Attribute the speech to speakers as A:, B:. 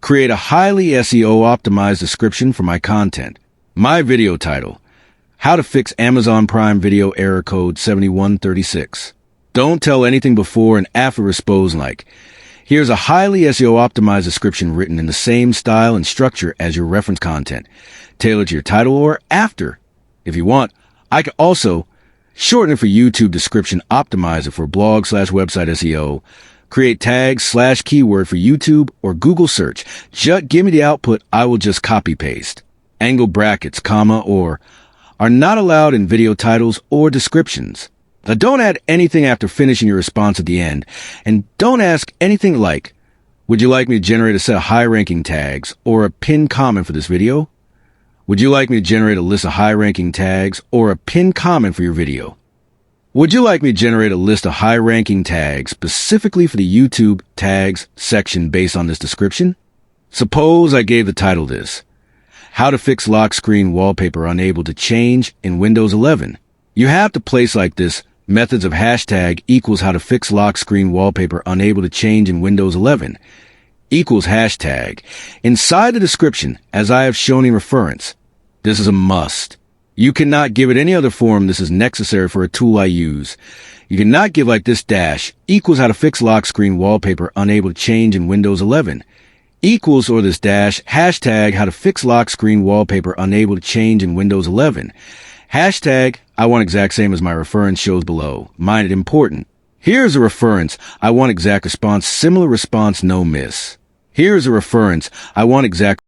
A: Create a highly SEO-optimized description for my content. My video title: How to Fix Amazon Prime Video Error Code 7136. Don't tell anything before and after response like, here's a highly SEO-optimized description written in the same style and structure as your reference content. Tailor to your title or after. If you want, I can also shorten it for YouTube description, optimize it for blog/website SEO, create tags/keyword for YouTube or Google search. Just give me the output, I will just copy paste. Angle brackets, comma, or are not allowed in video titles or descriptions. Now don't add anything after finishing your response at the end, and don't ask anything like, would you like me to generate a set of high-ranking tags or a pinned comment for this video? Would you like me to generate a list of high-ranking tags or a pinned comment for your video? Would you like me to generate a list of high-ranking tags specifically for the YouTube tags section based on this description? Suppose I gave the title this: How to Fix Lock Screen Wallpaper Unable to Change in Windows 11. You have to place like this: methods of hashtag equals how to fix lock screen wallpaper unable to change in Windows 11 equals hashtag. Inside the description, as I have shown in reference, this is a must. You cannot give it any other form. This is necessary for a tool I use. You cannot give like this: dash equals how to fix lock screen wallpaper unable to change in Windows 11 equals, or this dash hashtag how to fix lock screen wallpaper unable to change in Windows 11. Hashtag I want exact same as my reference shows below. Mind it important. Here's a reference. I want exact response, similar response, no miss. Here's a reference. I want exact